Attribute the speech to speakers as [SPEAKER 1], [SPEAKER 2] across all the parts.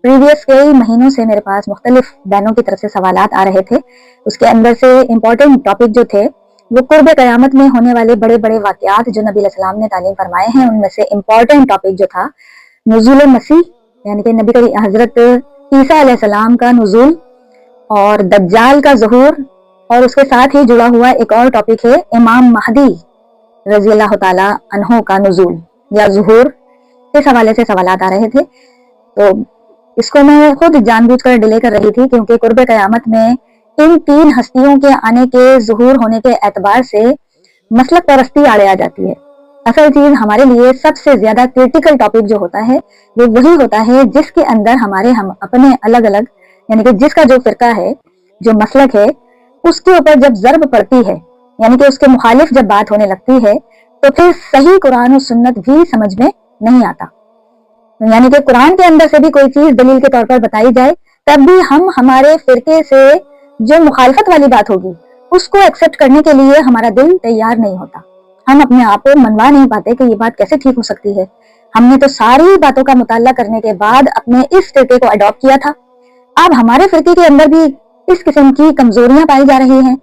[SPEAKER 1] Previous कई महीनों से मेरे पास मुख्तलिफ बहनों की तरफ से सवालात आ रहे थे। उसके अंदर से इम्पोर्टेंट टॉपिक जो थे वो कुर्ब क़यामत में होने वाले बड़े बड़े वाक़यात जो नबी अलैहिस्सलाम ने तालीम फरमाए हैं, उनमें से इम्पोर्टेंट टॉपिक जो था नुज़ूल मसीह, यानी कि नबी करीम हजरत ईसा अलैहिस्सलाम का नुज़ूल और दज्जाल का ज़हूर, और उसके साथ ही जुड़ा हुआ एक और टॉपिक है इमाम महदी रज़ी अल्लाह ताला अन्हो का नुज़ूल या ज़हूर। इस हवाले से सवालात आ रहे थे, तो इसको मैं खुद जानबूझकर डिले कर रही थी क्योंकि कुर्ब क़यामत में इन तीन हस्तियों के आने के ज़हूर होने के एतबार से मसलक परस्ती आड़े आ जाती है। असल चीज हमारे लिए सबसे ज्यादा क्रिटिकल टॉपिक जो होता है वो वही होता है जिसके अंदर हम अपने अलग अलग, यानी कि जिसका जो फिरका है, जो मसलक है, उसके ऊपर जब ज़र्ब पड़ती है, यानी कि उसके मुखालिफ जब बात होने लगती है, तो फिर सही कुरान और सुन्नत भी समझ में नहीं आता। यानी कि कुरान के अंदर से भी कोई चीज दलील के तौर पर बताई जाए, तब भी हम हमारे फिरके से जो मुखालफत वाली बात होगी उसको एक्सेप्ट करने के लिए हमारा दिल तैयार नहीं होता। हम अपने आप को मनवा नहीं पाते कि ये बात कैसे ठीक हो सकती है। हमने तो सारी बातों का मुताला करने के बाद अपने इस फिरके को अडॉप्ट किया था, अब हमारे फिरके के अंदर भी इस किस्म की कमजोरियां पाई जा रही हैं।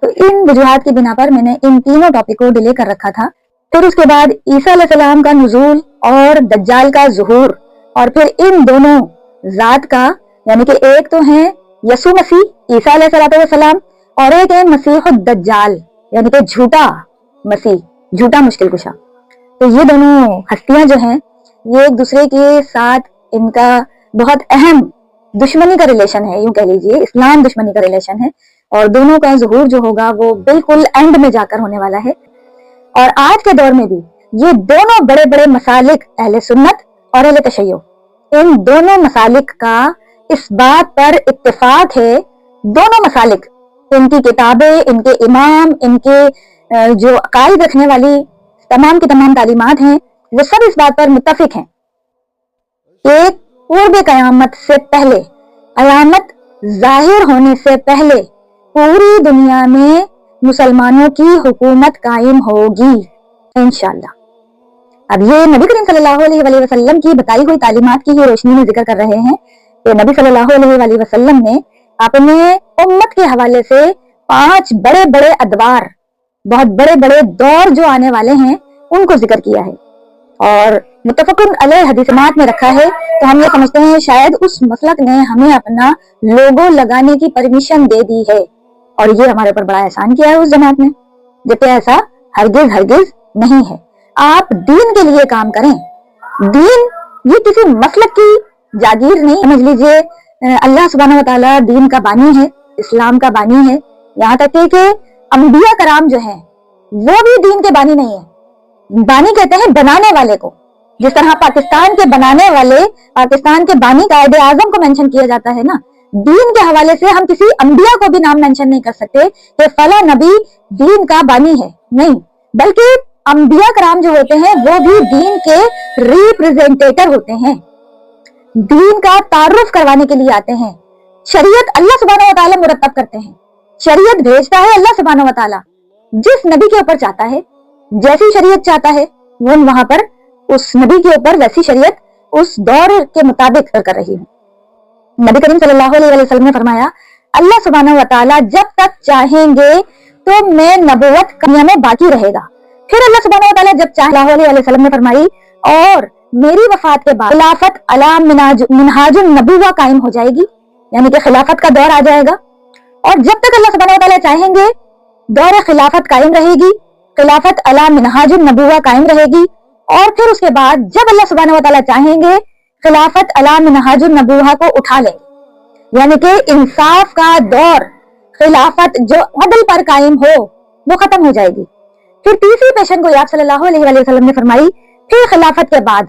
[SPEAKER 1] तो इन वजूहात की बिना पर मैंने इन तीनों टॉपिक को डिले कर रखा था। फिर उसके बाद ईसा अलैहिस्सलाम का नुज़ूल और दज्जाल का ज़ुहूर, और फिर इन दोनों जात का, यानी कि एक तो है यसु मसीह ईसा अलैहिस्सलाम और एक है मसीह दज्जाल, यानी कि झूठा मसीह, झूठा मुश्किल कुशा। तो ये दोनों हस्तियां जो हैं ये एक दूसरे के साथ इनका बहुत अहम दुश्मनी का रिलेशन है, यूं कह लीजिए इस्लाम दुश्मनी का रिलेशन है, और दोनों का ज़ुहूर जो होगा वो बिल्कुल एंड में जाकर होने वाला है। और आज के दौर में भी ये दोनों बड़े बड़े मसालिक अहले सुन्नत और अहले तशय्यो, इन दोनों मसालिक का इस बात पर इत्तेफाक है, दोनों मसालिक, इनकी किताबें, इनके इमाम, इनके जो अकायद रखने वाली तमाम की तमाम तालीमात हैं, वो सब इस बात पर मुत्तफिक हैं। एक कुर्ब क़यामत से पहले, अयामत जाहिर होने से पहले पूरी दुनिया में मुसलमानों की हुकूमत कायम होगी इंशाअल्लाह। अब ये नबी करीम सल्लल्लाहु अलैहि वसल्लम की बताई हुई तालीमात की ही रोशनी में जिक्र कर रहे हैं कि नबी सल्लल्लाहु अलैहि वसल्लम ने अपने उम्मत के हवाले से 5 बड़े बड़े अदवार, बहुत बड़े बड़े दौर जो आने वाले हैं उनको जिक्र किया है, और मुत्तफ़क़ुन अलैह हदीसात में रखा है। तो हम ये समझते हैं शायद उस मसलक ने हमें अपना लोगो लगाने की परमिशन दे दी है, और ये हमारे ऊपर बड़ा एहसान किया है उस जमात ने, जबकि ऐसा हरगिज हरगिज नहीं है। आप दीन के लिए काम करें, दीन ये किसी मसलक की जागीर नहीं, समझ लीजिए अल्लाह सुब्हानहू व तआला दीन का बानी है, इस्लाम का बानी है। यहाँ तक कि अंबिया कराम जो हैं वो भी दीन के बानी नहीं है। बानी कहते हैं बनाने वाले को, जिस तरह पाकिस्तान के बनाने वाले, पाकिस्तान के बानी कायदे आजम को मेंशन किया जाता है ना, दीन के हवाले से हम किसी अंबिया को भी नाम मेंशन नहीं कर सकते कि फला नबी दीन का बानी है, नहीं, बल्कि अंबिया कराम जो होते हैं वो भी दीन के रिप्रेजेंटेटर होते हैं, दीन का तारुफ करवाने के लिए आते हैं। शरीयत अल्लाह सुब्हानहू व तआला मुरत्तब करते हैं, शरीयत भेजता है अल्लाह सुब्हानहू व तआला, जिस नबी के ऊपर चाहता है, जैसी शरीयत चाहता है वो वहां पर उस नबी के ऊपर वैसी शरीयत उस दौर के मुताबिक कर रही है। नबी करीम सल्लल्लाहु अलैहि वसल्लम ने फरमाया, अल्लाह सुब्हानहू व तआला जब तक चाहेंगे तो मैं नबुवत दुनिया में बाकी रहेगा। फिर अल्लाह सुब्हानहू व तआला जब सल्लल्लाहु अलैहि वसल्लम ने फरमाई, और मेरी वफात के बाद खिलाफत अला मिनहाजुन नबुवा कायम हो जाएगी, यानी कि खिलाफत का दौर आ जाएगा, और जब तक अल्लाह सुब्हानहू व तआला चाहेंगे दौर खिलाफत कायम रहेगी, खिलाफत अला मिनहाजुन नबुवा कायम रहेगी, और फिर उसके बाद जब अल्लाह सुब्हानहू व तआला चाहेंगे खिलाफत अला मिनहाजुन नबुवा को उठा लेंगे, यानी कि इंसाफ का दौर, खिलाफत जो अदल पर कायम हो वो खत्म हो जाएगी। फिर तीसरी पेशन को आप सल्लल्लाहु अलैहि वसल्लम ने फरमाई, फिर खिलाफत के बाद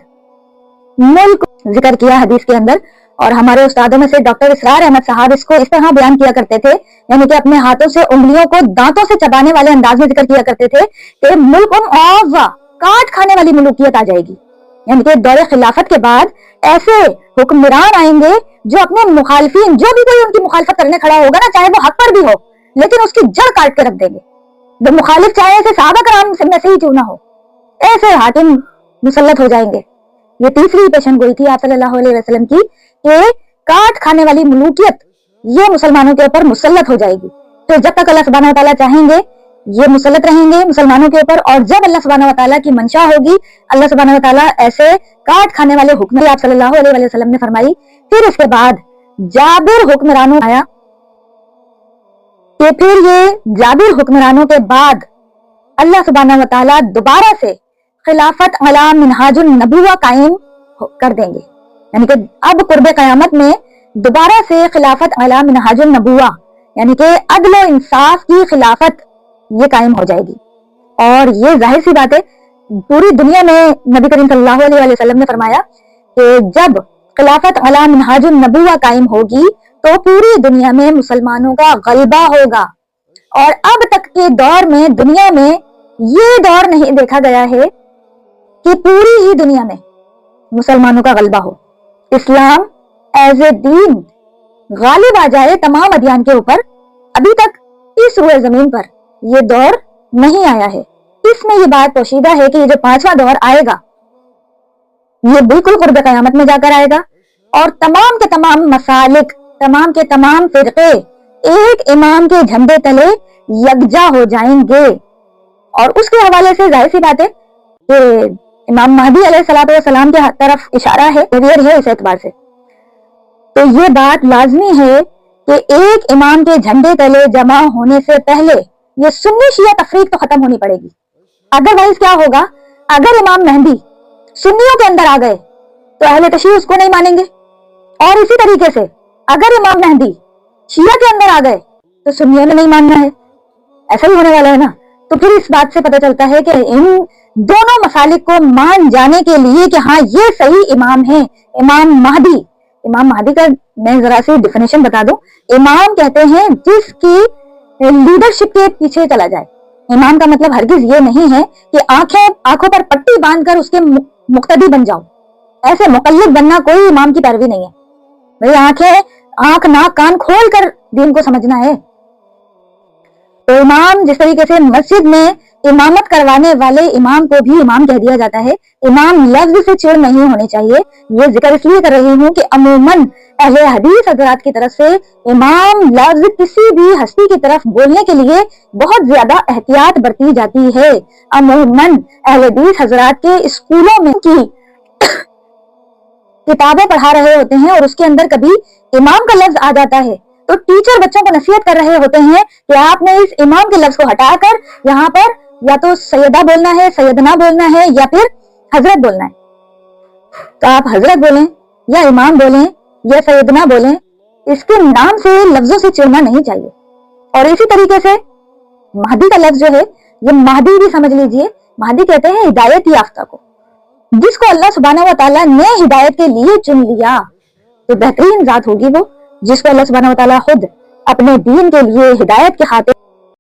[SPEAKER 1] मुल्क जिक्र किया हदीस के अंदर, और हमारे उस्तादों में से डॉक्टर इसरार अहमद साहब इसको इस तरह बयान किया करते थे, यानी कि अपने हाथों से उंगलियों को दांतों से चबाने वाले अंदाज में जिक्र किया करते थे कि मुल्कुन औवा, काट खाने वाली मुल्कियत आ जाएगी, यानी कि दौरे खिलाफत के बाद ऐसे हुक्मरान आएंगे जो अपने मुखालिफिन, जो भी कोई उनकी मुखालफत करने खड़ा होगा ना, चाहे वो हक पर भी हो, लेकिन उसकी जड़ काट के रख देंगे। जो मुखालिफ चाहे ऐसे सहाबा कराम में से ही क्यों ना हो, ऐसे हाकिम मुसल्लत हो जाएंगे ये तीसरी पेशन गोई थी आप सल्लल्लाहु अलैहि वसल्लम की कि काट खाने वाली मलूकियत ये मुसलमानों के ऊपर मुसल्लत हो जाएगी। तो जब तक अल्लाह सुब्हानहू व तआला चाहेंगे ये मुसल्लत रहेंगे मुसलमानों के ऊपर, और जब अल्लाह सुब्हानहू व तआला की मंशा होगी अल्लाह सुब्हानहू व तआला ऐसे काट खाने वाले हुक्म आप सल्लल्लाहु अलैहि वसल्लम ने फरमाई। फिर इसके बाद जाबिर हुक्मरानों आया कि फिर ये जाबिर हुक्मरानों के बाद अल्लाह सुब्हानहू व तआला दोबारा से खिलाफत अला मिनहाजुन नबुवा कायम कर देंगे, यानी कि अब कुर्बे कयामत में दोबारा से खिलाफत अला मिनहाजुन नबुवा यानी कि अदल और इंसाफ की खिलाफत ये कायम हो जाएगी। और ये जाहिर सी बात है पूरी दुनिया में नबी करीम सल्लल्लाहु अलैहि वसल्लम ने फरमाया कि जब खिलाफत अला मिनहाजुन नबुवा कायम होगी तो पूरी दुनिया में मुसलमानों का गलबा होगा। और अब तक के दौर में दुनिया में ये दौर नहीं देखा गया है कि पूरी ही दुनिया में मुसलमानों का गलबा हो, इस्लाम एज ए दीन गालिब आ जाए तमाम अदियान के ऊपर। अभी तक इस रुए जमीन पर ये दौर नहीं आया है। इसमें ये बात पोशीदा है कि ये जो पांचवा दौर आएगा ये बिल्कुल कुर्ब कयामत में जाकर आएगा और तमाम के तमाम मसालिक, तमाम के तमाम फिरके एक इमाम के झंडे तले यकजा हो जाएंगे। और उसके हवाले से जाहिर सी बात है कि इमाम महदी अलैहिस्सलातु वस्सलाम के तरफ इशारा है इस एतबार से। तो ये बात लाजमी है कि एक इमाम के झंडे तले जमा होने से पहले ये सुन्नी शिया तफरीक तो खत्म होनी पड़ेगी। अदरवाइज क्या होगा, अगर इमाम मेहदी सुन्नियों के अंदर आ गए तो अहले तशय्युअ उसको नहीं मानेंगे, और इसी तरीके से अगर इमाम मेहदी शिया के अंदर आ गए तो सुन्नियों ने नहीं मानना है। ऐसा ही होने वाला है ना। तो फिर इस बात से पता चलता है कि इन दोनों मसालिक को मान जाने के लिए कि हाँ ये सही इमाम है इमाम महदी। इमाम महदी का मैं जरा सी डिफिनेशन बता दूं। इमाम कहते हैं जिसकी लीडरशिप के पीछे चला जाए। इमाम का मतलब हरगिज ये नहीं है कि आंखों पर पट्टी बांधकर उसके मुक्तदी बन जाओ। ऐसे मुकल्लिद बनना कोई इमाम की पैरवी नहीं है। भाई आंख नाक कान खोल कर दीन को समझना है। तो इमाम जिस तरीके से मस्जिद में इमामत करवाने वाले इमाम को भी इमाम कह दिया जाता है। इमाम लफ्ज से चिड़ नहीं होने चाहिए। ये जिक्र इसलिए कर रही हूँ कि अमूमन अहले हदीस हजरात की तरफ से इमाम लफ्ज किसी भी हस्ती की तरफ बोलने के लिए बहुत ज्यादा एहतियात बरती जाती है। अमूमन अहले हदीस हजरात के स्कूलों में की किताबें पढ़ा रहे होते हैं और उसके अंदर कभी इमाम का लफ्ज आ जाता है तो टीचर बच्चों को नसीहत कर रहे होते हैं कि आपने इस इमाम के लफ्ज को हटाकर यहाँ पर या तो सैयदा बोलना है, सैयदना बोलना है या फिर हजरत बोलना है। तो आप हजरत बोलें या इमाम बोलें या सैयदना बोलें, इसके नाम से लफ्जों से चिढ़ना नहीं चाहिए। और इसी तरीके से महदी का लफ्ज जो है ये महदी भी समझ लीजिए। महदी कहते हैं हिदायत याफ्ता को, जिसको अल्लाह सुब्हानहू व तआला ने हिदायत के लिए चुन लिया। तो बेहतरीन जात होगी वो जिसको अल्लाह सुब्हानहू व तआला खुद अपने दीन के लिए हिदायत के खातिर